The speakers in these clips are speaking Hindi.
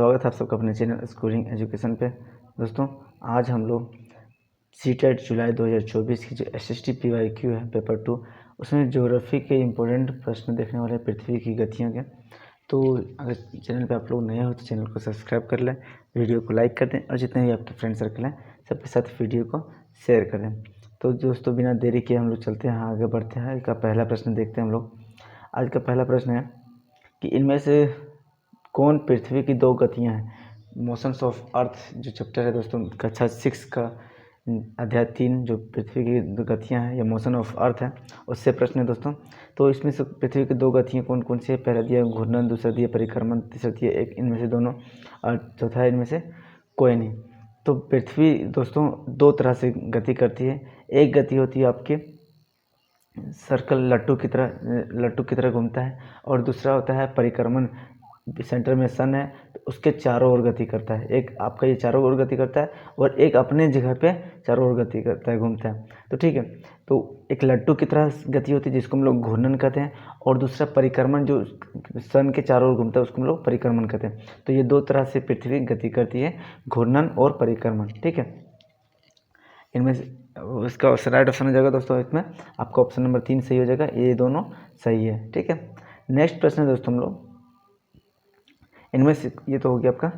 स्वागत है आप सबका अपने चैनल स्कूलिंग एजुकेशन पे। दोस्तों आज हम लोग सीटेट जुलाई 2024 की जो एसएसटी पीवाईक्यू है पेपर 2 उसमें ज्योग्राफी के इम्पोर्टेंट प्रश्न देखने वाले हैं पृथ्वी की गतियों के। तो अगर चैनल पे आप लोग नए हो तो चैनल को सब्सक्राइब कर लें, वीडियो को लाइक कर दें और जितने भी आपके फ्रेंड सर्कल हैं सबके साथ वीडियो को शेयर कर दें। तो दोस्तों बिना देरी किए हम लोग चलते हैं, आगे बढ़ते हैं। इसका पहला प्रश्न देखते हैं हम लोग। आज का पहला प्रश्न है कि इनमें से कौन पृथ्वी की दो गतियां हैं। मोशंस ऑफ अर्थ जो चैप्टर है दोस्तों कक्षा 6 का अध्याय 3 जो पृथ्वी की दो गतियां हैं या मोशन ऑफ अर्थ है उससे प्रश्न है दोस्तों। तो इसमें से पृथ्वी की दो गतियां कौन कौन सी है? पहला दिया घूर्णन, दूसरा दिया परिक्रमण, तीसरा दिया एक इनमें से दोनों और चौथा इनमें से कोई नहीं। तो पृथ्वी दोस्तों दो तरह से गति करती है। एक गति होती है आपकी सर्कल लट्टू की तरह घूमता है और दूसरा होता है परिक्रमण। सेंटर में सन है तो उसके चारों ओर गति करता है। एक आपका ये चारों ओर गति करता है और एक अपने जगह पे चारों ओर गति करता है, घूमता है। तो ठीक है, तो एक लट्टू की तरह गति होती है जिसको हम लोग घूर्णन कहते हैं और दूसरा परिक्रमण जो सन के चारों ओर घूमता है उसको हम लोग परिक्रमण कहते हैं। तो ये दो तरह से पृथ्वी गति करती है, घूर्णन और परिक्रमण। ठीक है, इनमें से इसका राइट ऑप्शन हो जाएगा दोस्तों, इसमें आपका ऑप्शन नंबर 3 सही हो जाएगा, ये दोनों सही है। ठीक है, नेक्स्ट प्रश्न है दोस्तों हम लोग इनमें से ये तो हो गया आपका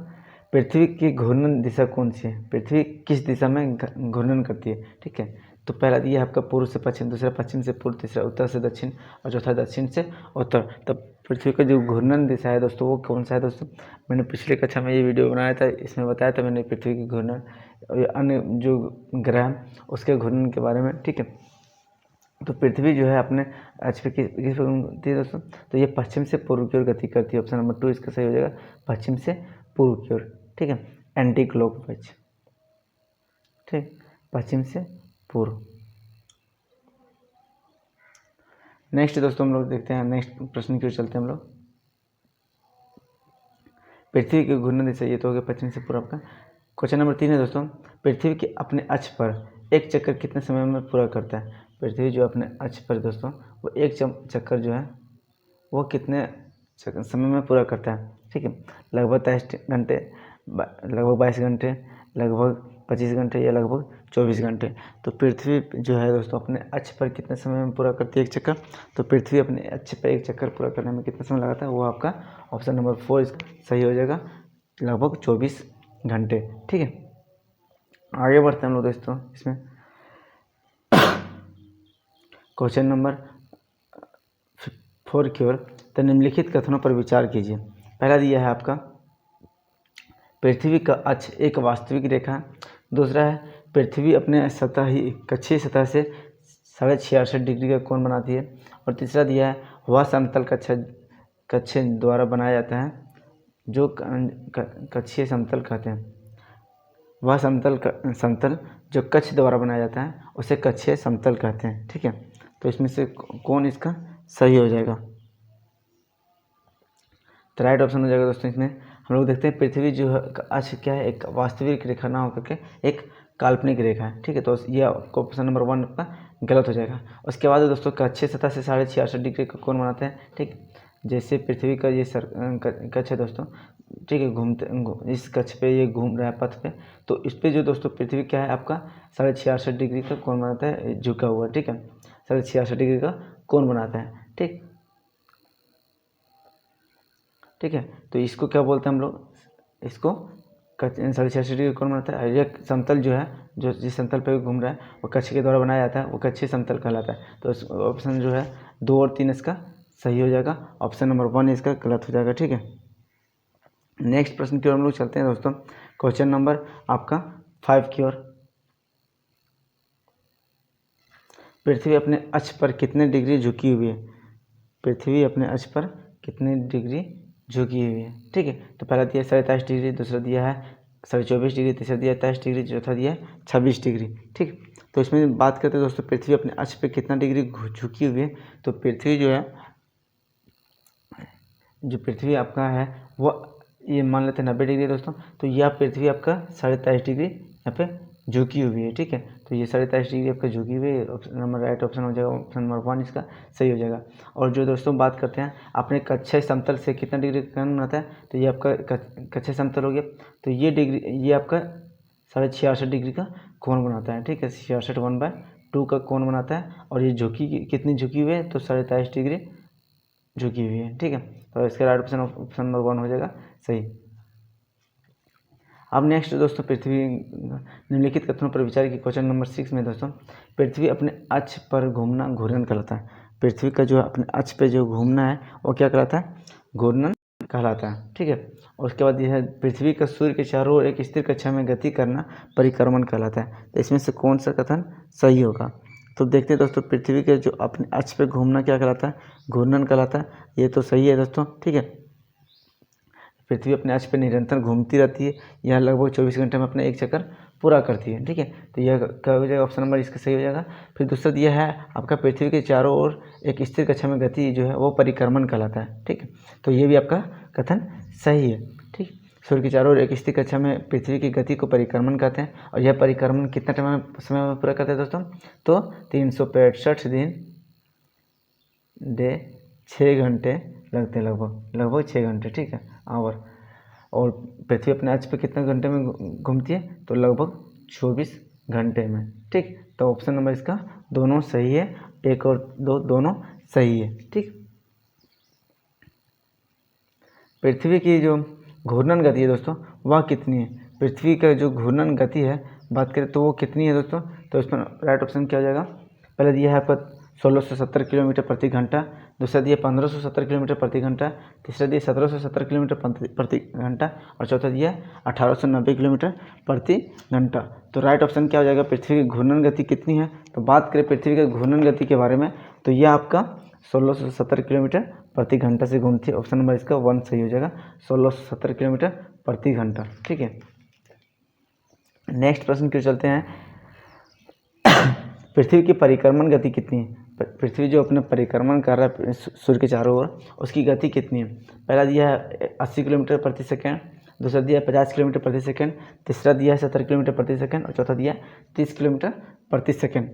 पृथ्वी की घूर्णन दिशा कौन सी है, पृथ्वी किस दिशा में घूर्णन करती है। ठीक है, तो पहला दिया है आपका पूर्व से पश्चिम, दूसरा पश्चिम से पूर्व, तीसरा उत्तर से दक्षिण और चौथा दक्षिण से उत्तर। तब पृथ्वी का जो घूर्णन दिशा है दोस्तों वो कौन सा है दोस्तों? मैंने पिछले कक्षा में ये वीडियो बनाया था, इसमें बताया था मैंने पृथ्वी की घूर्णन और अन्य जो ग्रह हैं उसके घूर्णन के बारे में। ठीक है, तो पृथ्वी जो है अपने अक्ष पे किस पर घूमती है दोस्तों? तो ये पश्चिम से पूर्व की ओर गति करती है। ऑप्शन नंबर 2 इसका सही हो जाएगा, पश्चिम से पूर्व की ओर। ठीक है, एंटी क्लॉकवाइज। ठीक, पश्चिम से पूर्व। नेक्स्ट दोस्तों हम लोग देखते हैं, नेक्स्ट प्रश्न की ओर चलते हैं हम लोग। पृथ्वी की घूर्णन दिशा ये तो हो गया पश्चिम से पूर्व का। क्वेश्चन नंबर 3 है दोस्तों, पृथ्वी के अपने अक्ष पर एक चक्कर कितने समय में पूरा करता है? पृथ्वी जो अपने अक्ष पर दोस्तों वो एक चक्कर जो है वो कितने समय में पूरा करता है? ठीक है, लगभग 23 घंटे, लगभग 22 घंटे, लगभग 25 घंटे या लगभग 24 घंटे। तो पृथ्वी जो है दोस्तों अपने अक्ष पर कितने समय में पूरा करती है एक चक्कर? तो पृथ्वी अपने अक्ष पर एक चक्कर पूरा करने में कितना समय लगाता है? वो आपका ऑप्शन नंबर 4 इसका सही हो जाएगा, लगभग 24 घंटे। ठीक है, आगे बढ़ते हैं हम लोग दोस्तों इसमें। क्वेश्चन नंबर 4 की ओर, तो निम्नलिखित कथनों पर विचार कीजिए। पहला दिया है आपका पृथ्वी का अक्ष एक वास्तविक रेखा है, दूसरा है पृथ्वी अपने कक्षीय सतह से 66.5 डिग्री का कोण बनाती है और तीसरा दिया है वह समतल कक्षीय द्वारा बनाया जाता है जो कक्षीय समतल कहते हैं। वह समतल जो कक्ष द्वारा बनाया जाता है उसे कक्षीय समतल कहते हैं। ठीक है, तो इसमें से कौन इसका सही हो जाएगा? तो राइट ऑप्शन हो जाएगा दोस्तों। इसमें हम लोग देखते हैं पृथ्वी जो है अक्ष क्या है, एक वास्तविक रेखा ना होकर के एक काल्पनिक रेखा है। ठीक है, तो ये ऑप्शन नंबर 1 आपका गलत हो जाएगा। उसके बाद दोस्तों कक्षीय सतह से 66.5 डिग्री का कोण बनाते हैं। ठीक, जैसे पृथ्वी का ये कक्ष है दोस्तों, ठीक है, इस कक्ष पे ये घूम रहा है पथ पे, तो इस पे जो दोस्तों पृथ्वी क्या है आपका 66.5 डिग्री का कोण बनाता है, झुका हुआ। ठीक है, 66.5 डिग्री का कोण बनाता है। ठीक, ठीक है, तो इसको क्या बोलते हैं हम लोग? इसको 66.5 डिग्री का कोण बनाता है। यह समतल जो है, जो जिस समतल पे घूम रहा है वो कक्ष के द्वारा बनाया जाता है, वो कक्षीय समतल कहलाता है। तो ऑप्शन जो है 2 और 3 इसका सही हो जाएगा, ऑप्शन नंबर 1 इसका गलत हो जाएगा। ठीक है, नेक्स्ट प्रश्न की ओर हम लोग चलते हैं दोस्तों। क्वेश्चन नंबर आपका 5 की ओर, पृथ्वी अपने अक्ष पर कितने डिग्री झुकी हुई है? पृथ्वी अपने अक्ष पर कितने डिग्री झुकी हुई है? ठीक है, तो पहला दिया 27.5 डिग्री, दूसरा दिया है 24.5 डिग्री, तीसरा दिया 23 डिग्री, चौथा दिया है 26 डिग्री। ठीक, तो इसमें बात करते हैं दोस्तों पृथ्वी अपने अक्ष पर कितना डिग्री झुकी हुई है। तो पृथ्वी जो है, जो पृथ्वी आपका है वो ये मान लेते हैं 90 डिग्री दोस्तों, तो यह पृथ्वी आपका 23.5 डिग्री यहाँ पे झुकी हुई है, ठीक है। तो ये 27.5 डिग्री आपका झुकी हुई है, ऑप्शन नंबर राइट ऑप्शन हो जाएगा, ऑप्शन नंबर 1 इसका सही हो जाएगा। और जो दोस्तों बात करते हैं अपने कक्षीय समतल से कितना डिग्री का कोण बनाता है, तो ये आपका कक्षीय समतल हो गया, तो ये डिग्री ये आपका 66.5 डिग्री का कोण बनाता है, ठीक है। 66 1/2 का कोण बनाता है, और ये झुकी कितनी झुकी हुई है, तो 27.5 डिग्री झुकी हुई है, ठीक है। तो इसका राइट ऑप्शन ऑप्शन नंबर 1 हो जाएगा सही। अब नेक्स्ट दोस्तों पृथ्वी निम्नलिखित कथनों पर विचार की क्वेश्चन नंबर 6 में दोस्तों पृथ्वी अपने अक्ष पर घूमना घूर्णन कहलाता है। पृथ्वी का जो अपने अक्ष पे जो घूमना है वो क्या कहलाता है, घूर्णन कहलाता है, ठीक है। और उसके बाद यह है पृथ्वी का सूर्य के चारों ओर एक स्थिर कक्षा में गति करना परिक्रमण कहलाता है। तो इसमें से कौन सा कथन सही होगा, तो देखते हैं दोस्तों पृथ्वी के जो अपने अक्ष पे घूमना क्या कहलाता है, घूर्णन कहलाता है। ये तो सही है दोस्तों, ठीक है। पृथ्वी अपने अक्ष पर निरंतर घूमती रहती है, यह लगभग 24 घंटे में अपना एक चक्कर पूरा करती है, ठीक है। तो यह क्या हो जाएगा, ऑप्शन नंबर इसका सही हो जाएगा। फिर दूसरा दिया है आपका पृथ्वी के चारों ओर एक स्थिर कक्षा में गति जो है वो परिक्रमण कहलाता है, ठीक है। तो ये भी आपका कथन सही है, ठीक। सूर्य के चारों ओर एक स्थिर कक्षा में पृथ्वी की गति को परिक्रमण कहते हैं, और यह परिक्रमण कितना समय में पूरा करते हैं दोस्तों, तो 365 दिन डे 6 घंटे लगते हैं, लगभग 6 घंटे, ठीक है, आवर। और पृथ्वी अपने अक्ष पे कितने घंटे में घूमती है, तो लगभग 24 घंटे में, ठीक। तो ऑप्शन नंबर इसका दोनों सही है, 1 और 2 दोनों सही है, ठीक। पृथ्वी की जो घूर्णन गति है दोस्तों वह कितनी है, पृथ्वी का जो घूर्णन गति है बात करें तो वो कितनी है दोस्तों, तो इसमें राइट ऑप्शन क्या हो जाएगा, पहले दिया है आपका 1670 किलोमीटर प्रति घंटा, दूसरा दिया 1570 किलोमीटर प्रति घंटा, तीसरा दिया 1770 किलोमीटर प्रति घंटा, और चौथा दिया 1890 किलोमीटर प्रति घंटा। तो राइट ऑप्शन क्या हो जाएगा, पृथ्वी की घूर्णन गति कितनी है। तो बात करें पृथ्वी की घूर्णन गति के बारे में, तो यह आपका 1670 किलोमीटर प्रति घंटा से घूमती है, ऑप्शन नंबर इसका 1 सही हो जाएगा, 1670 किलोमीटर प्रति घंटा, ठीक है। नेक्स्ट प्रश्न की ओर चलते हैं। पृथ्वी की परिक्रमण गति कितनी है, पृथ्वी जो अपने परिक्रमण कर रहा है सूर्य के चारों ओर उसकी गति कितनी है। पहला दिया है 80 किलोमीटर प्रति सेकेंड, दूसरा दिया है 50 किलोमीटर प्रति सेकेंड, तीसरा दिया है 70 किलोमीटर प्रति सेकेंड, और चौथा दिया है 30 किलोमीटर प्रति सेकेंड।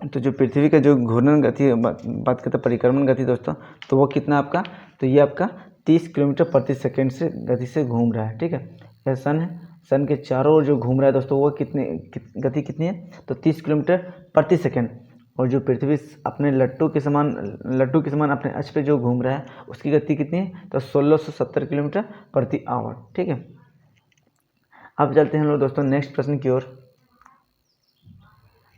तो जो पृथ्वी का जो घूर्णन गति बात करते हैं परिक्रमण गति दोस्तों, तो वो कितना आपका, तो ये आपका 30 किलोमीटर प्रति सेकेंड से गति से घूम रहा है, ठीक है। यह सन है, सन के चारों ओर जो घूम रहा है दोस्तों वो गति कितनी है, तो 30 किलोमीटर प्रति सेकेंड। और जो पृथ्वी अपने लट्टू के समान अपने अक्ष पे जो घूम रहा है उसकी गति कितनी है, तो 1670 किलोमीटर प्रति आवर, ठीक है। अब चलते हैं हम लोग दोस्तों नेक्स्ट प्रश्न की ओर।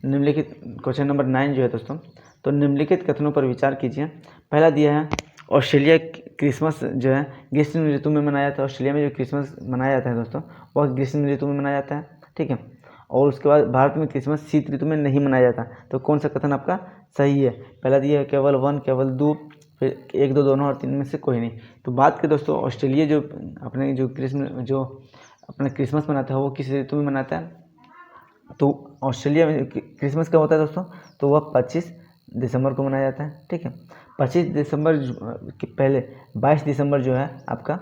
निम्नलिखित क्वेश्चन नंबर 9 जो है दोस्तों, तो निम्नलिखित कथनों पर विचार कीजिए। पहला दिया है ऑस्ट्रेलिया क्रिसमस जो है ग्रीष्म ऋतु में मनाया जाता है, ऑस्ट्रेलिया में जो क्रिसमस मनाया जाता है दोस्तों वह ग्रीष्म ऋतु में मनाया जाता है, ठीक है। और उसके बाद भारत में क्रिसमस शीत ऋतु में नहीं मनाया जाता, तो कौन सा कथन आपका सही है। पहला दिया है केवल 1, केवल 2, फिर 1, 2 दोनों, और 3 में से कोई नहीं। तो बात करें दोस्तों ऑस्ट्रेलिया जो अपने जो अपना क्रिसमस मनाता है वो किस ऋतु में मनाता है, तो ऑस्ट्रेलिया में क्रिसमस कब होता है दोस्तों, तो वह 25 दिसंबर को मनाया जाता है, ठीक है। 25 दिसंबर के पहले 22 दिसंबर जो है आपका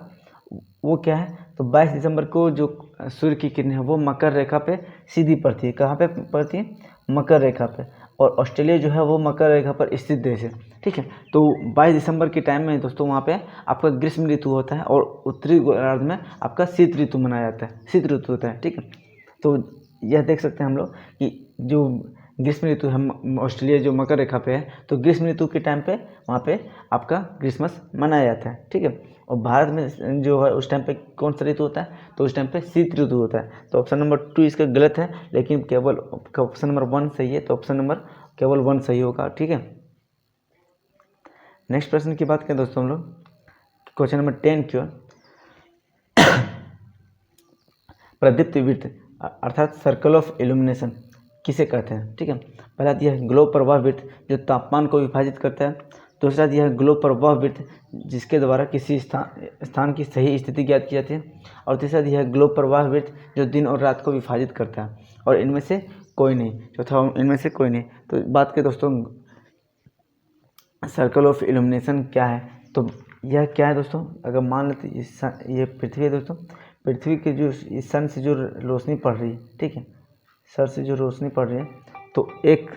वो क्या है, तो 22 दिसंबर को जो सूर्य की किरणें हैं वो मकर रेखा पे सीधी पड़ती है, कहाँ पे पड़ती है, मकर रेखा पे। और ऑस्ट्रेलिया जो है वो मकर रेखा पर स्थित देश है, ठीक है। तो 22 दिसंबर के टाइम में दोस्तों वहाँ पे आपका ग्रीष्म ऋतु होता है, और उत्तरी गोलार्ध में आपका शीत ऋतु मनाया जाता है, शीत ऋतु होता है, ठीक है। तो यह देख सकते हैं हम लोग कि जो ग्रीष्म ऋतु हम ऑस्ट्रेलिया जो मकर रेखा पे है, तो ग्रीष्म ऋतु के टाइम पे वहाँ पे आपका क्रिसमस मनाया जाता है, ठीक है। और भारत में जो है उस टाइम पे कौन सा ऋतु होता है, तो उस टाइम पे शीत ऋतु होता है। तो ऑप्शन नंबर 2 इसका गलत है, लेकिन केवल ऑप्शन नंबर 1 सही है, तो ऑप्शन नंबर केवल 1 सही होगा, ठीक है। नेक्स्ट प्रश्न की बात करें दोस्तों हम लोग क्वेश्चन नंबर 10 की ओर। प्रदीप्त वृत्त अर्थात सर्कल ऑफ इल्यूमिनेशन किसे कहते हैं, ठीक है। पहला दिया है ग्लोब पर वह वृत्त जो तापमान को विभाजित करता है, दूसरा दिया है ग्लोब पर वह वृत्त जिसके द्वारा किसी स्थान की सही स्थिति ज्ञात की जाती है, और तीसरा दिया है ग्लोब पर वह वृत्त जो दिन और रात को विभाजित करता है, और इनमें से कोई नहीं, चौथा इनमें से कोई नहीं। तो बात करें दोस्तों सर्कल ऑफ इल्यूमिनेशन क्या है, तो यह क्या है दोस्तों, अगर मान लेते ये पृथ्वी है दोस्तों, पृथ्वी के जो इस सन से जो रोशनी पड़ रही है, ठीक है, सर से जो रोशनी पड़ रही है, तो एक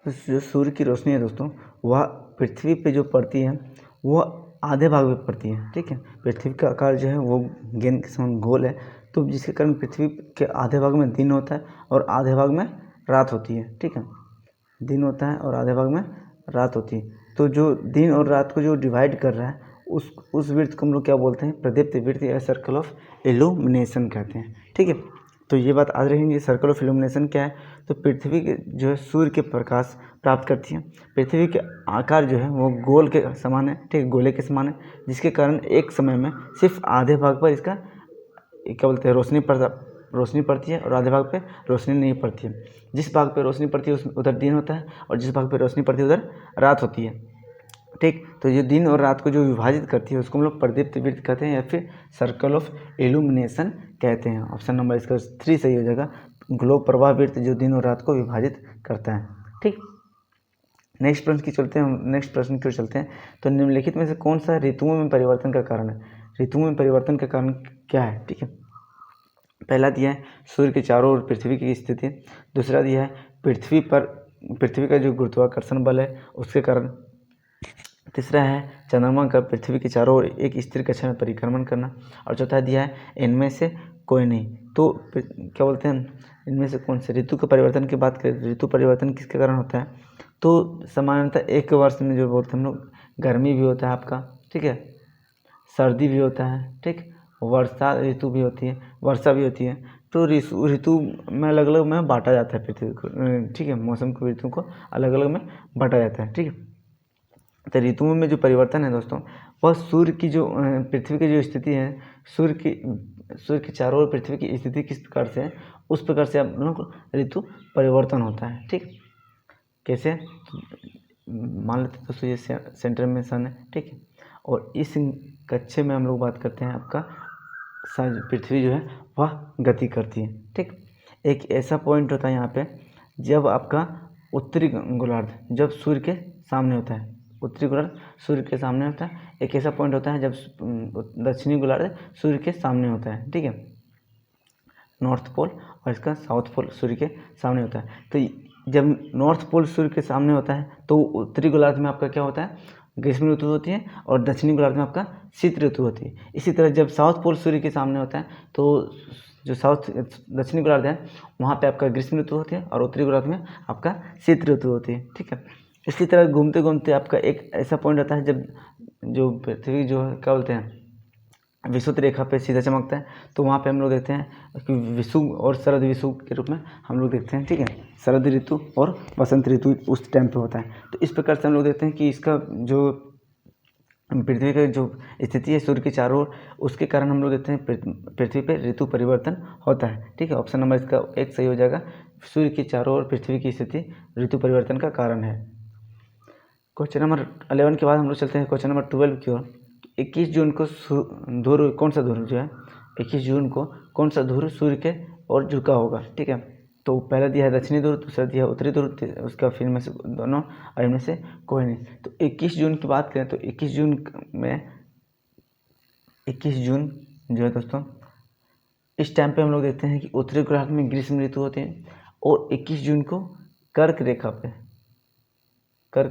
जो सूर्य की रोशनी है दोस्तों, वह पृथ्वी पे जो पड़ती है वह आधे भाग में पड़ती है, ठीक है। पृथ्वी का आकार जो है वो गेंद के समान गोल है, तो जिसके कारण पृथ्वी के आधे भाग में दिन होता है और आधे भाग में रात होती है, ठीक है। दिन होता है और आधे भाग में रात होती है। तो जो दिन और रात को जो डिवाइड कर रहा है उस वृत्त को हम लोग क्या बोलते हैं, प्रदीप्त वृत्त या सर्कल ऑफ इल्यूमिनेशन कहते हैं, ठीक है। तो ये बात याद रहेंगे, सर्कल ऑफ इल्यूमिनेशन क्या है, तो पृथ्वी के जो है सूर्य के प्रकाश प्राप्त करती है। पृथ्वी के आकार जो है वो गोल के समान है, ठीक है, गोले के समान है, जिसके कारण एक समय में सिर्फ आधे भाग पर इसका क्या बोलते हैं रोशनी पड़ती है और आधे भाग पे रोशनी नहीं पड़ती है। जिस भाग पे रोशनी पड़ती है उधर दिन होता है और जिस भाग पे रोशनी पड़ती है उधर रात होती है, ठीक। तो ये दिन और रात को जो विभाजित करती है उसको हम लोग प्रदीप्त वृत्त कहते हैं या फिर सर्कल ऑफ इल्यूमिनेशन कहते हैं। ऑप्शन नंबर इसका 3 सही हो जाएगा। ग्लोब प्रवाह वृत्त जो दिन और रात को विभाजित करता है, ठीक। नेक्स्ट प्रश्न की चलते हैं। तो निम्नलिखित में से कौन सा ऋतुओं में परिवर्तन का कारण है? ऋतुओं में परिवर्तन का कारण क्या है, ठीक है। पहला दिया है सूर्य के चारों ओर पृथ्वी की स्थिति। दूसरा दिया है पृथ्वी का जो गुरुत्वाकर्षण बल है उसके कारण। तीसरा है चंद्रमा का पृथ्वी के चारों ओर एक स्थिर कक्षा में परिक्रमण करना। और चौथा दिया है इनमें से कोई नहीं। तो क्या बोलते हैं, इनमें से कौन से? ऋतु के परिवर्तन की बात करें, ऋतु परिवर्तन किसके कारण होता है? तो सामान्यतः एक वर्ष में जो बोलते हैं हम लोग, गर्मी भी होता है आपका, ठीक है, सर्दी भी होता है, ठीक, वर्षा ऋतु भी होती है, वर्षा भी होती है। तो ऋतु में अलग अलग में बांटा जाता है पृथ्वी को, ठीक है, मौसम को ऋतु को अलग अलग में बांटा जाता है, ठीक है। तो ऋतुओं में जो परिवर्तन है दोस्तों, वह सूर्य की जो पृथ्वी की जो स्थिति है, सूर्य के चारों ओर पृथ्वी की स्थिति किस प्रकार से है, उस प्रकार से आप लोगों को ऋतु परिवर्तन होता है, ठीक। कैसे? मान लेते हैं दोस्तों ये सेंटर में सन है, ठीक है, और इस कक्षे में हम लोग बात करते हैं आपका पृथ्वी जो है वह गति करती है, ठीक। एक ऐसा पॉइंट होता है यहाँ पे जब आपका उत्तरी गोलार्ध जब सूर्य के सामने होता है, उत्तरी गोलार्ध सूर्य के सामने होता है। एक ऐसा पॉइंट होता है जब दक्षिणी गोलार्ध सूर्य के सामने होता है, ठीक है, नॉर्थ पोल, और इसका साउथ पोल सूर्य के सामने होता है। तो जब नॉर्थ पोल सूर्य के सामने होता है तो उत्तरी गोलार्ध में आपका क्या होता है, ग्रीष्म ऋतु होती है, और दक्षिणी गोलार्ध में आपका शीत ऋतु होती है। इसी तरह जब साउथ पोल सूर्य के सामने होता है तो जो दक्षिणी गोलार्ध है वहाँ पे आपका ग्रीष्म ऋतु होती है और उत्तरी गोलार्ध में आपका शीत ऋतु होती है, ठीक है। इसी तरह घूमते घूमते आपका एक ऐसा पॉइंट आता है जब जो पृथ्वी जो है क्या बोलते हैं विषुवत रेखा पे सीधा चमकता है, तो वहाँ पे हम लोग देखते हैं कि विषुव और शरद विषुव के रूप में हम लोग देखते हैं, ठीक है। शरद ऋतु और वसंत ऋतु उस टाइम पे होता है। तो इस प्रकार से हम लोग देखते हैं कि इसका जो पृथ्वी का जो स्थिति है सूर्य के चारों ओर, उसके कारण हम लोग देखते हैं पृथ्वी पे ऋतु परिवर्तन होता है, ठीक है। ऑप्शन नंबर इसका 1 सही हो जाएगा। सूर्य के चारों ओर पृथ्वी की स्थिति ऋतु परिवर्तन का कारण है। क्वेश्चन नंबर 11 के बाद हम लोग चलते हैं क्वेश्चन नंबर 12 की ओर। 21 जून को ध्रुव कौन सा ध्रुव जो है 21 जून को कौन सा ध्रुव सूर्य के ओर झुका होगा, ठीक है। तो पहला दिया है दक्षिणी ध्रुव, दूसरा दिया है उत्तरी ध्रुव, उसका फिर में से दोनों और इनमें से कोई नहीं। तो 21 जून की बात करें तो 21 जून जो है दोस्तों, इस टाइम पे हम लोग देखते हैं कि उत्तरी गोलार्ध में ग्रीष्म ऋतु होती है और 21 जून को कर्क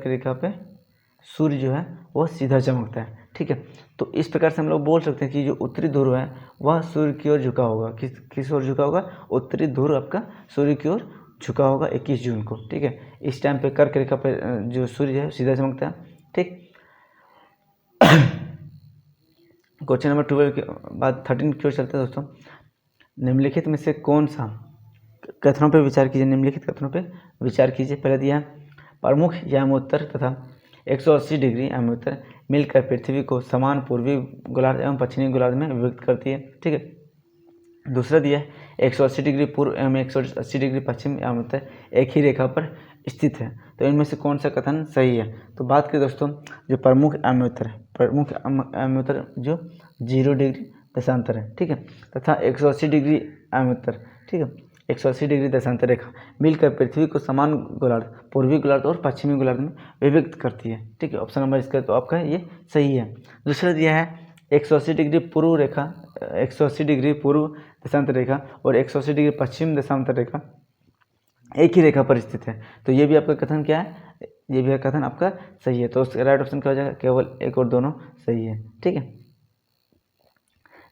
रेखा पे सूर्य जो है वह सीधा चमकता है, ठीक है। तो इस प्रकार से हम लोग बोल सकते हैं कि जो उत्तरी ध्रुव है वह सूर्य की ओर झुका होगा। किस ओर झुका होगा? उत्तरी ध्रुव आपका सूर्य की ओर झुका होगा 21 जून को, ठीक है। इस टाइम पे कर्क रेखा पे जो सूर्य है सीधा चमकता है, ठीक। क्वेश्चन नंबर 12 के बाद 13 की ओर चलते हैं दोस्तों। निम्नलिखित में से कौन सा कथनों पर विचार कीजिए, निम्नलिखित कथनों पर विचार कीजिए। पहले दिया है प्रमुख यामोत्तर तथा 180 डिग्री यामोत्तर मिलकर पृथ्वी को समान पूर्वी गोलार्ध एवं पश्चिमी गोलार्ध में विभक्त करती है, ठीक है। दूसरा दिया है 180 डिग्री पूर्व एवं 180 डिग्री पश्चिम यामोत्तर एक ही रेखा पर स्थित है। तो इनमें से कौन सा कथन सही है? तो बात करें दोस्तों, जो प्रमुख यामोत्तर जो 0 डिग्री दशांतर है, ठीक है, तथा 180 डिग्री यामोत्तर, ठीक है, 180 डिग्री देशांतर रेखा मिलकर पृथ्वी को समान गोलार्ध, पूर्वी गोलार्ध और पश्चिमी गोलार्ध में विभक्त करती है। ठीक है, ऑप्शन नंबर इसका तो आपका ये सही है। दूसरा दिया है 180 डिग्री पूर्व रेखा, 180 डिग्री पूर्व देशांतर रेखा और 180 डिग्री पश्चिम देशांतर रेखा एक ही रेखा पर स्थित है। तो ये भी आपका कथन क्या है, ये भी कथन आपका सही है। तो उसका राइट ऑप्शन क्या हो जाएगा, केवल एक और दोनों सही है। ठीक है,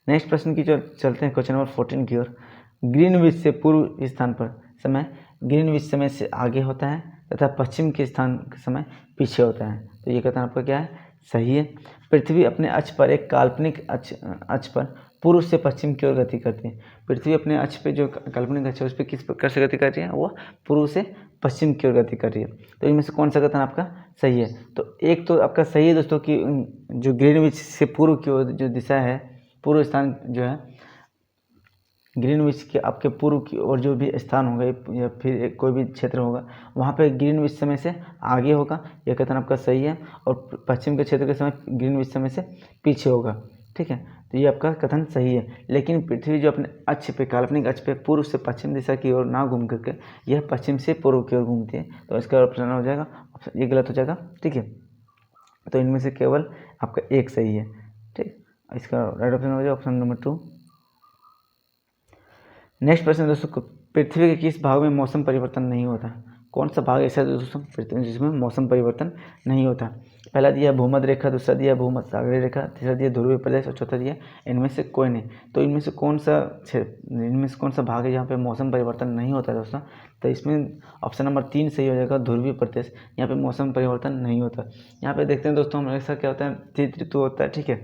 नेक्स्ट प्रश्न की चलते हैं क्वेश्चन नंबर 14 की ओर। ग्रीनविच से पूर्व स्थान पर समय ग्रीनविच समय से आगे होता है तथा पश्चिम के स्थान का समय पीछे होता है। तो ये कथन आपका क्या है, सही है। पृथ्वी अपने अक्ष पर एक काल्पनिक अक्ष पर पूर्व से पश्चिम की ओर गति करती है। पृथ्वी अपने अक्ष पे जो काल्पनिक अक्ष है उस पर किस प्रकार से गति कर रही है, वो पूर्व से पश्चिम की ओर गति कर रही है। तो इनमें से कौन सा कथन आपका सही है? तो एक तो आपका सही है दोस्तों कि जो ग्रीनविच से पूर्व की ओर जो दिशा है, पूर्व स्थान जो है ग्रीनविच के आपके पूर्व की ओर जो भी स्थान होगा या फिर कोई भी क्षेत्र होगा वहाँ पे ग्रीनविच समय से आगे होगा, यह कथन आपका सही है। और पश्चिम के क्षेत्र के समय ग्रीनविच समय से पीछे होगा। ठीक है, तो ये आपका कथन सही है। लेकिन पृथ्वी जो अपने अक्ष पे काल्पनिक अक्ष पे पूर्व से पश्चिम दिशा की ओर ना घूम करके यह पश्चिम से पूर्व की ओर घूमती है। तो इसका ऑप्शन हो जाएगा, ये गलत हो जाएगा। ठीक है, तो इनमें से केवल आपका एक सही है। ठीक, इसका राइट ऑप्शन हो जाएगा ऑप्शन नंबर 2। नेक्स्ट प्रश्न दोस्तों, पृथ्वी के किस भाग में मौसम परिवर्तन नहीं होता? कौन सा भाग ऐसा है दोस्तों पृथ्वी जिसमें मौसम परिवर्तन नहीं होता? पहला दिया भूमध्य रेखा, दूसरा दिया भूमध्य सागरीय रेखा, तीसरा दिया ध्रुवीय प्रदेश और चौथा दिया इनमें से कोई नहीं। तो इनमें से कौन सा भाग है जहाँ पे मौसम परिवर्तन नहीं होता है दोस्तों? तो इसमें ऑप्शन नंबर 3 सही हो जाएगा, ध्रुवीय प्रदेश। यहाँ पे मौसम परिवर्तन नहीं होता। यहाँ पे देखते हैं दोस्तों हमेशा क्या होता है, शीत ऋतु होता है। ठीक है,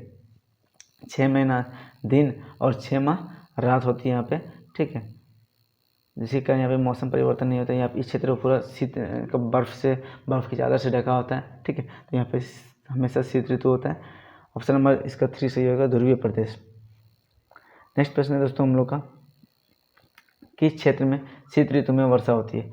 6 महीना दिन और 6 माह रात होती है यहाँ पे। ठीक है, जिसके कारण यहाँ पे मौसम परिवर्तन नहीं होता है। यहाँ पे इस क्षेत्र को पूरा शीत बर्फ़ की चादर से ढका होता है। ठीक है, तो यहाँ पे हमेशा शीत ऋतु होता है। ऑप्शन नंबर इसका 3 सही होगा, ध्रुवीय प्रदेश। नेक्स्ट प्रश्न है दोस्तों हम लोग का, किस क्षेत्र में शीत ऋतु में वर्षा होती है?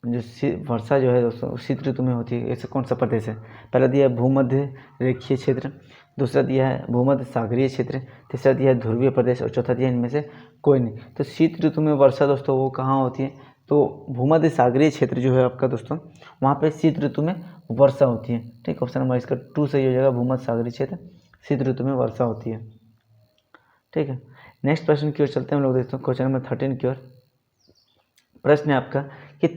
जो वर्षा जो है दोस्तों शीत ऋतु में होती है, ऐसा कौन सा प्रदेश है? पहला दिया है भूमध्य रेखीय क्षेत्र, दूसरा दिया है भूमध्य सागरीय क्षेत्र, तीसरा दिया है ध्रुवीय प्रदेश और चौथा दिया है इनमें से कोई नहीं। तो शीत ऋतु में वर्षा दोस्तों वो कहाँ होती है? तो भूमध्य सागरीय क्षेत्र जो है आपका दोस्तों, वहाँ पे शीत ऋतु में वर्षा होती है। ठीक, ऑप्शन नंबर इसका 2 सही हो जाएगा, भूमध्य सागरीय क्षेत्र शीत ऋतु में वर्षा होती है। ठीक है, नेक्स्ट प्रश्न की ओर चलते हैं हम लोग। देखते हैं क्वेश्चन नंबर 13 की ओर। प्रश्न है आपका कि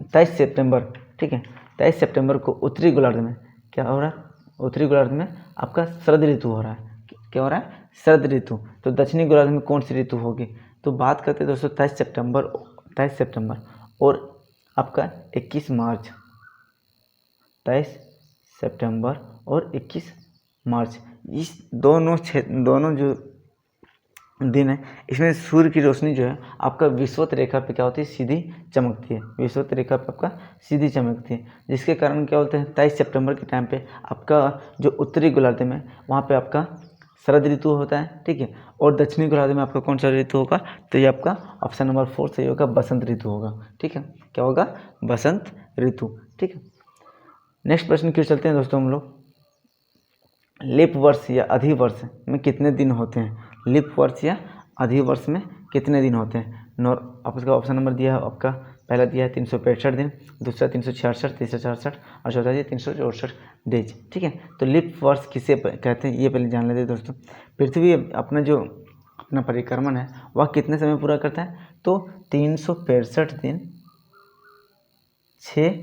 23 सितंबर, ठीक है, 23 सितंबर को उत्तरी गोलार्ध में क्या हो रहा है? उत्तरी गोलार्ध में आपका शरद ऋतु हो रहा है। क्या हो रहा है? शरद ऋतु। तो दक्षिणी गोलार्ध में कौन सी ऋतु होगी? तो बात करते हैं दोस्तों 23 सितंबर और आपका 21 मार्च। 23 सितंबर और 21 मार्च, इस दोनों जो दिन है इसमें सूर्य की रोशनी जो है आपका विषुवत रेखा पे क्या होती है? सीधी चमकती है। विषुवत रेखा पे आपका सीधी चमकती है, जिसके कारण क्या बोलते हैं 23 सितंबर के टाइम पे आपका जो उत्तरी गोलार्ध में वहाँ पे आपका शरद ऋतु होता है। ठीक है, और दक्षिणी गोलार्ध में आपका कौन सा ऋतु होगा? तो ये आपका ऑप्शन नंबर 4 सही होगा, बसंत ऋतु होगा। ठीक है, क्या होगा? बसंत ऋतु। ठीक है, नेक्स्ट प्रश्न की ओर चलते हैं दोस्तों हम लोग। लीप वर्ष या अधिवर्ष में कितने दिन होते हैं? लीप वर्ष या अधिवर्ष में कितने दिन होते हैं? आपका ऑप्शन नंबर दिया है आपका, पहला दिया है 365 दिन, दूसरा 366, तीसरा 66 और चौथा दिया 364 डेज। ठीक है, तो लीप वर्ष किसे कहते हैं ये पहले जान लेते हैं दोस्तों। पृथ्वी अपना परिक्रमण है वह कितने समय पूरा करता है? तो 365 दिन 6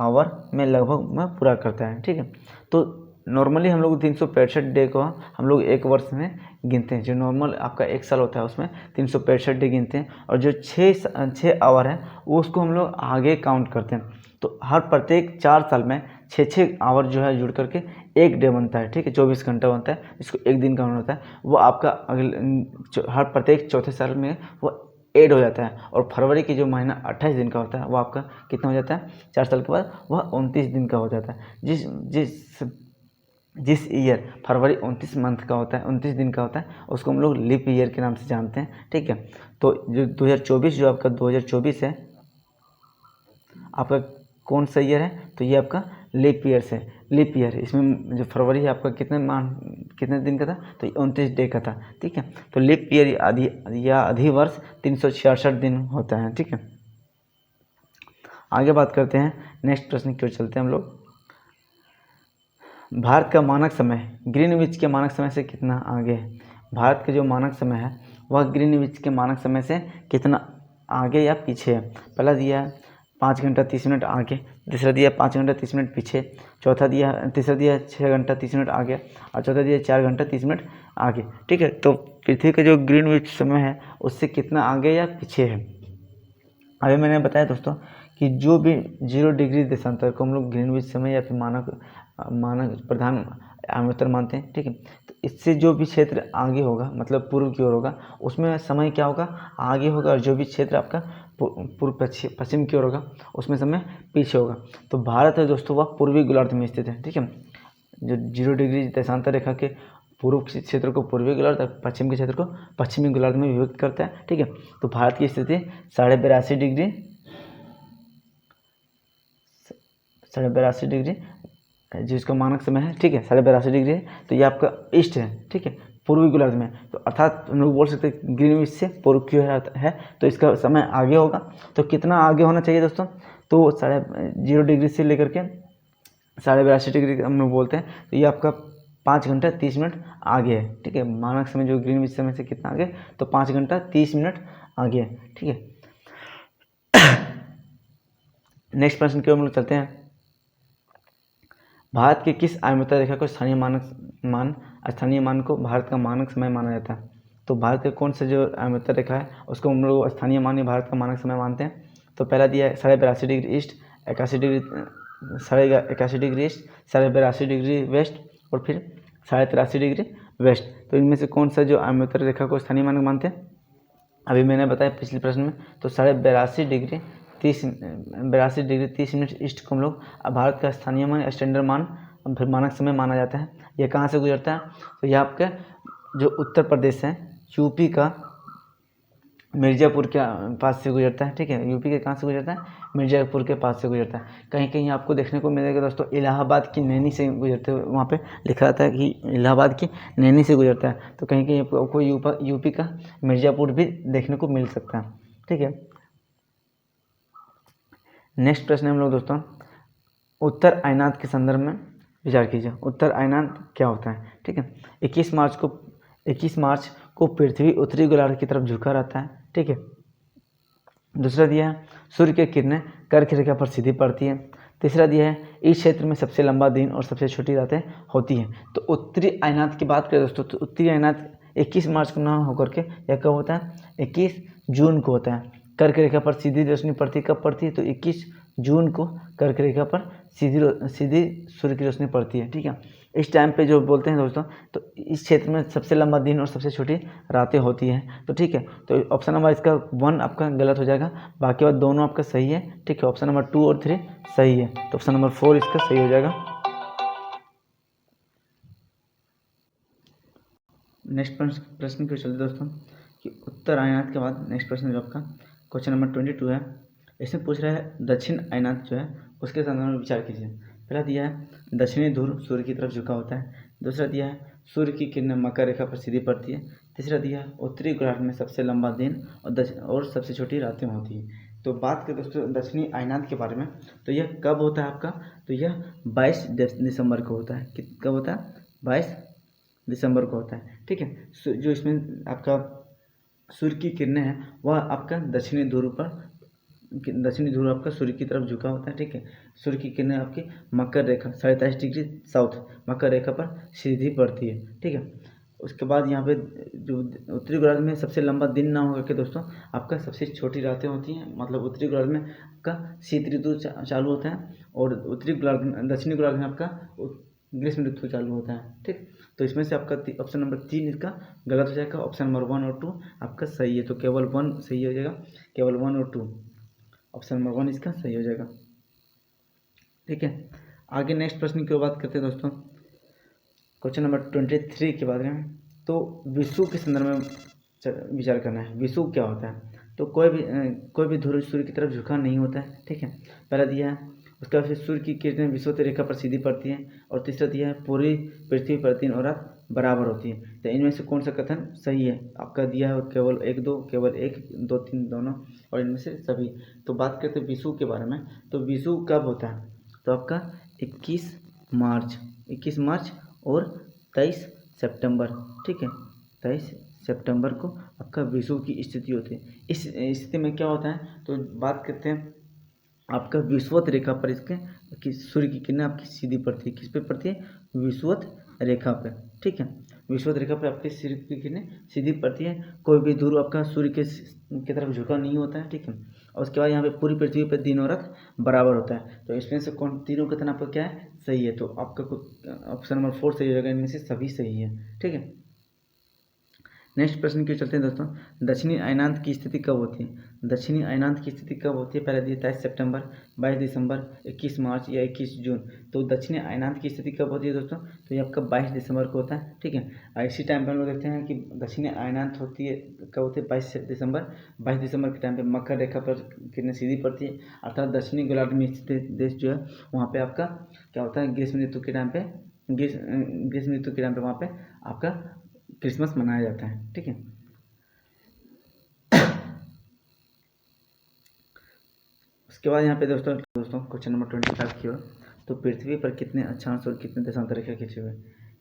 आवर में लगभग में पूरा करता है। ठीक है, तो नॉर्मली हम लोग 365 डे को हम लोग एक वर्ष में गिनते हैं। जो नॉर्मल आपका एक साल होता है उसमें 365 डे गिनते हैं, और जो 6 आवर है वो उसको हम लोग आगे काउंट करते हैं। तो हर प्रत्येक 4 साल में 6 आवर जो है जुड़ करके एक डे बनता है। ठीक है, 24 घंटा बनता है, इसको एक दिन काउंट होता है। वो आपका हर प्रत्येक चौथे साल में वो ऐड हो जाता है, और फरवरी की जो महीना 28 दिन का होता है वो आपका कितना हो जाता है? 4 साल के बाद वह 29 दिन का हो जाता है। जिस ईयर फरवरी 29 मंथ का होता है, 29 दिन का होता है, उसको हम लोग लीप ईयर के नाम से जानते हैं। ठीक है, तो जो 2024 जो आपका 2024 है आपका कौन सा ईयर है? तो ये आपका लीप ईयर से लीप ईयर। इसमें जो फरवरी है आपका कितने दिन का था, तो 29 डे का था। ठीक है, तो लीप ईयर अधिवर्ष 366 दिन होता है। ठीक है, आगे बात करते हैं, नेक्स्ट प्रश्न की ओर चलते हैं हम लोग। भारत का मानक समय ग्रीनविच के मानक समय से कितना आगे है? भारत का जो मानक समय है वह ग्रीनविच के मानक समय से कितना आगे या पीछे है? पहला दिया है 5 घंटा 30 मिनट आगे, दूसरा दिया 5 घंटा 30 मिनट पीछे, तीसरा दिया 6 घंटा 30 मिनट आगे, और चौथा दिया 4 घंटा 30 मिनट आगे। ठीक है, तो पृथ्वी का जो ग्रीनविच समय है उससे कितना आगे या पीछे है? अभी मैंने बताया दोस्तों कि जो भी 0 डिग्री देशांतर को हम लोग ग्रीनविच समय या फिर मानक प्रधान आमंत्रण मानते हैं। ठीक है, तो इससे जो भी क्षेत्र आगे होगा, मतलब पूर्व की ओर होगा, उसमें समय क्या होगा? आगे होगा, और जो भी क्षेत्र आपका पूर्व पश्चिम की ओर होगा उसमें समय पीछे होगा। तो भारत है दोस्तों वह पूर्वी गोलार्ध में स्थित है। ठीक है, जो 0 डिग्री देशांतर रेखा के पूर्व क्षेत्र को पूर्वी गोलार्ध, पश्चिम के क्षेत्र को पश्चिमी गोलार्ध में विभक्त करता है। ठीक है, तो भारत की स्थिति 82.5 डिग्री जो इसका मानक समय है। ठीक है, 82.5 डिग्री है, तो ये आपका ईस्ट है। ठीक है, पूर्वी गोलार्ध में, तो अर्थात हम लोग बोल सकते हैं ग्रीनविच से पूर्व की ओर है, तो इसका समय आगे होगा। तो कितना आगे होना चाहिए दोस्तों? तो 0 डिग्री से लेकर के 82.5 डिग्री हम लोग बोलते हैं, तो ये आपका 5 घंटा 30 मिनट आगे है। ठीक है, मानक समय जो ग्रीनविच समय से कितना आगे? तो 5 घंटा 30 मिनट आगे है। ठीक है, नेक्स्ट प्रश्न की ओर हम लोग चलते हैं। भारत के किस आयु रेखा को स्थानीय मान को भारत का मानक समय माना जाता है? तो भारत के कौन सा जो आयु रेखा है उसको हम लोग स्थानीय मान या भारत का मानक समय मानते हैं? तो पहला दिया है 82.5 degree east, 81 degree east, 82.5 degree west, और फिर 83.5 डिग्री वेस्ट। तो इनमें से कौन सा जो आयु रेखा को स्थानीय मानक मानते हैं? अभी मैंने बताया पिछले प्रश्न में, तो 82.5 डिग्री 30 मिनट ईस्ट को हम लोग भारत का स्थानीय मान स्टैंडर्ड मान फिर मानक समय माना जाता है। यह कहाँ से गुजरता है? तो यह आपके जो उत्तर प्रदेश है, यूपी का मिर्ज़ापुर के पास से गुजरता है। ठीक है, यूपी के कहाँ से गुजरता है? मिर्ज़ापुर के पास से गुजरता है। कहीं कहीं आपको देखने को मिलेगा दोस्तों इलाहाबाद की नैनी से गुजरते हुए, वहाँ पे लिखा रहता है कि इलाहाबाद की नैनी से गुजरता है। तो कहीं कहीं आपको यूपी का मिर्ज़ापुर भी देखने को मिल सकता है। ठीक है, नेक्स्ट प्रश्न हम लोग दोस्तों उत्तर आयनात के संदर्भ में विचार कीजिए। उत्तर आयनात क्या होता है? ठीक है, 21 मार्च को पृथ्वी उत्तरी गोलार्ध की तरफ झुका रहता है। ठीक है, दूसरा दिया है सूर्य की किरणें कर्क रेखा पर सीधी पड़ती है। तीसरा दिया है इस क्षेत्र में सबसे लंबा दिन और सबसे छोटी रातें होती हैं। तो उत्तरी आयनात की बात करें दोस्तों, तो उत्तरी आयनात 21 मार्च को ना होकर के यह कब होता है? 21 जून को होता है। कर्क रेखा पर सीधी रोशनी पड़ती कब पड़ती है? तो 21 जून को कर्क रेखा पर सीधी सूर्य की रोशनी पड़ती है। ठीक है, इस टाइम पे जो बोलते हैं दोस्तों, तो इस क्षेत्र में सबसे लंबा दिन और सबसे छोटी रातें होती हैं। तो ठीक है, तो ऑप्शन नंबर इसका 1 आपका गलत हो जाएगा, बाकी बात दोनों आपका सही है। ठीक है, ऑप्शन नंबर 2 और 3 सही है, तो ऑप्शन नंबर 4 इसका सही हो जाएगा। नेक्स्ट प्रश्न क्यों चलते दोस्तों कि उत्तर आयनात के बाद नेक्स्ट प्रश्न जो आपका क्वेश्चन नंबर 22 है, इसमें पूछ रहा है दक्षिण आयनात जो है उसके संदर्भ में विचार कीजिए। पहला दिया है दक्षिणी ध्रुव सूर्य की तरफ झुका होता है। दूसरा दिया है सूर्य की किरणें मकर रेखा पर सीधी पड़ती है। तीसरा दिया है उत्तरी गोलार्ध में सबसे लंबा दिन और सबसे छोटी रातें होती हैं। तो बात करें दोस्तों दक्षिणी आयनात के बारे में, तो यह कब होता है आपका? तो यह 22 दिसंबर को होता है। कब होता है? 22 दिसंबर को होता है। ठीक है, जो इसमें आपका सूर्य की किरणें हैं वह आपका दक्षिणी ध्रुव आपका सूर्य की तरफ झुका होता है। ठीक है, सूर्य की किरणें आपकी मकर रेखा 27.5 डिग्री साउथ मकर रेखा पर सीधी पड़ती है। ठीक है, उसके बाद यहाँ पे जो उत्तरी गोलार्ध में सबसे लंबा दिन ना होकर के दोस्तों आपका सबसे छोटी रातें होती हैं। मतलब उत्तरी गोलार्ध में आपका शीत ऋतु चालू होता है, और दक्षिणी गोलार्ध में आपका ग्रीष्म ऋतु चालू होता है। ठीक, तो इसमें से आपका ऑप्शन नंबर 3 इसका गलत हो जाएगा। ऑप्शन नंबर 1 और 2 आपका सही है, तो केवल 1 सही हो जाएगा, केवल 1 और 2 ऑप्शन नंबर 1 इसका सही हो जाएगा। ठीक है, आगे नेक्स्ट प्रश्न की बात करते हैं दोस्तों, क्वेश्चन नंबर 23 के बारे में। तो विषुव के संदर्भ में विचार करना है। विषुव क्या होता है? तो कोई भी ध्रुव सूर्य की तरफ झुका नहीं होता है। ठीक है, पहला दिया है उसका फिर सूर्य की किरणें विषुवत रेखा पर सीधी पड़ती हैं, और तीसरा दिया है पूरी पृथ्वी पर दिन और रात बराबर होती है। तो इनमें से कौन सा कथन सही है? आपका दिया है केवल 1 2, केवल 1 2 3 दोनों, और इनमें से सभी। तो बात करते हैं विषु के बारे में। तो विषु कब होता है? तो आपका 21 मार्च और 23 सितंबर, ठीक है, 23 सितंबर को आपका विषु की स्थिति होती है। इस स्थिति में क्या होता है? तो बात करते हैं आपका विषुवत रेखा पर इसके कि सूर्य की किरणें आपकी सीधी पड़ती है। किस पे पड़ती है? विषुवत रेखा पे, ठीक है। विषुवत रेखा पर आपके सूर्य की किरणें सीधी पड़ती है। कोई भी ध्रुव आपका सूर्य की तरफ झुका नहीं होता है, ठीक है। और उसके बाद यहाँ पे पूरी पृथ्वी पर दिन और रात बराबर होता है। तो इसमें से कौन तीनों कथन आपका क्या है? सही है। तो आपका ऑप्शन नंबर 4 सही हो जाएगा, इनमें से सभी सही है, ठीक है। नेक्स्ट प्रश्न की चलते हैं दोस्तों। दक्षिणी अयनांत की स्थिति कब होती है? दक्षिणी अयनांत की स्थिति कब होती है? पहले दिए 23 सितंबर, 22 दिसंबर, 21 मार्च या 21 जून। तो दक्षिणी अयनांत की स्थिति कब होती है दोस्तों? तो ये आपका 22 दिसंबर को होता है, ठीक है। इसी टाइम पर हम लोग देखते हैं कि दक्षिणी अयनांत होती है कब होती है? 22 दिसंबर। 22 दिसंबर के टाइम पर मकर रेखा पर किरणें सीधी पड़ती है, अर्थात दक्षिणी गोलार्ध में स्थित देश जो है वहाँ पर आपका क्या होता है? ग्रीष्म ऋतु के टाइम पर वहाँ पर आपका क्रिसमस मनाया जाता है, ठीक है। उसके बाद यहाँ पे दोस्तों क्वेश्चन नंबर 25 की ओर। तो पृथ्वी पर कितने अक्षांश और कितने देशांतर रेखा खींचे हुए?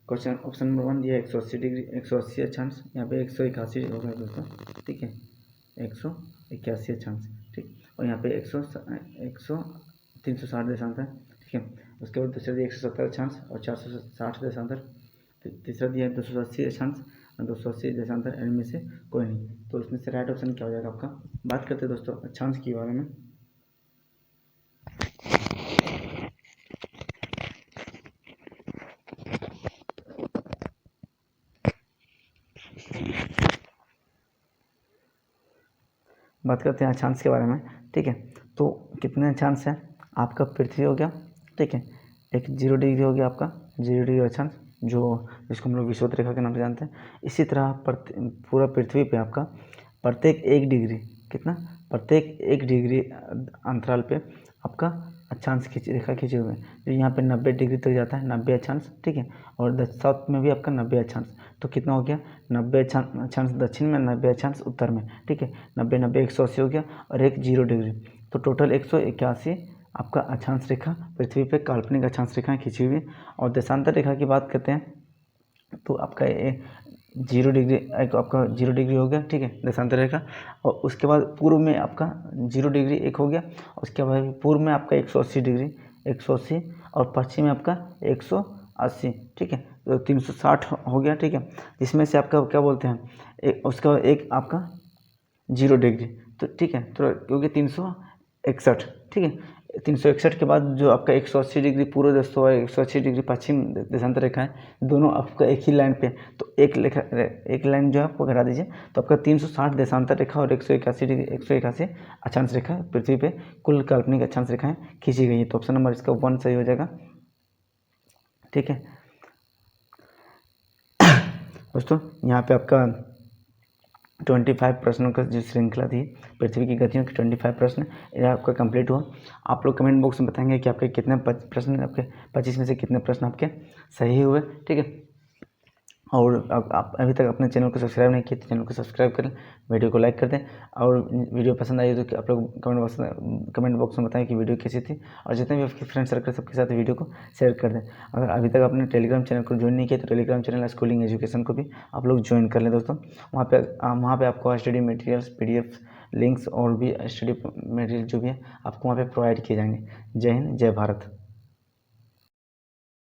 क्वेश्चन ऑप्शन नंबर 1 दिया 180 डिग्री, 180 अक्षांश, यहाँ पे 181 होगा दोस्तों, ठीक है, 181 अक्षांश, ठीक। और यहाँ पे 360 देशांतर, ठीक है। उसके बाद दूसरा दिया 170 अक्षांश और 460 देशांतर। तीसरा दिया है 280 अक्षांश, 280 देशांतर, इनमें से कोई नहीं। तो इसमें से राइट ऑप्शन क्या हो जाएगा आपका? बात करते हैं दोस्तों अक्षांश के बारे में। बात करते हैं अक्षांश के बारे में, ठीक है। तो कितने अक्षांश हैं? आपका पृथ्वी हो गया, ठीक है, एक 0 डिग्री हो गया आपका 0 डिग्री अक्षांश, जिसको हम लोग विषुवत रेखा के नाम से जानते हैं। इसी तरह पूरा पृथ्वी पे आपका प्रत्येक 1 डिग्री, कितना? प्रत्येक 1 डिग्री अंतराल पे आपका अक्षांश रेखा खींचे हुए हैं। जो यहाँ पे 90 डिग्री तक जाता है, 90 अक्षांश, ठीक है। और साउथ में भी आपका 90 अक्षांश। तो कितना हो गया? 90 अक्षांश दक्षिण में, 90 अक्षांश उत्तर में, ठीक है। 90 90 180 हो गया और एक 0 डिग्री, तो टोटल 181 आपका अक्षांश रेखा पृथ्वी पे काल्पनिक अक्षांश रेखाएं खींची हुई। और देशांतर रेखा की बात करते हैं तो आपका 0 डिग्री, एक आपका 0 डिग्री हो गया, ठीक है, देशांतर रेखा। और उसके बाद पूर्व में आपका 0 डिग्री एक हो गया। उसके बाद पूर्व में आपका 180 डिग्री, 180, और पश्चिम में आपका 180, ठीक है। तो 360 हो गया, ठीक है। जिसमें से आपका क्या बोलते हैं, उसका एक आपका 0 डिग्री, तो ठीक है, तो क्योंकि 361, ठीक है। 361 के बाद जो आपका 180 डिग्री पूर्व देश और 180 डिग्री पश्चिम देशांतर रेखा है, दोनों आपका एक ही लाइन पे। तो एक लाइन जो है आपको घटा दीजिए, तो आपका 360 देशांतर रेखा और 181 डिग्री 181 अक्षांश रेखा पृथ्वी पे कुल काल्पनिक अक्षांश रेखाएं खींची गई है। तो ऑप्शन नंबर इसका 1 सही हो जाएगा, ठीक है। दोस्तों यहाँ पे आपका 25 प्रश्नों का जो श्रृंखला थी पृथ्वी की गतियों की 25 प्रश्न, यह आपका कंप्लीट हुआ। आप लोग कमेंट बॉक्स में बताएंगे कि आपके कितने प्रश्न, आपके 25 में से कितने प्रश्न आपके सही हुए, ठीक है। और आप अभी तक अपने चैनल को सब्सक्राइब नहीं किए तो चैनल को सब्सक्राइब करें, वीडियो को लाइक कर दें। और वीडियो पसंद आई तो आप लोग कमेंट बॉक्स में बताएं कि वीडियो कैसी थी। और जितने भी आपके फ्रेंड सर्कल सबके साथ वीडियो को शेयर कर दें। अगर अभी तक आपने टेलीग्राम चैनल को ज्वाइन नहीं किया तो टेलीग्राम चैनल स्कूलिंग एजुकेशन को भी आप लोग ज्वाइन कर लें दोस्तों। वहाँ पे आपको स्टडी मटेरियल्स, PDF लिंक्स और भी स्टडी मटेरियल जो भी है आपको वहाँ पर प्रोवाइड किए जाएंगे। जय हिंद, जय भारत।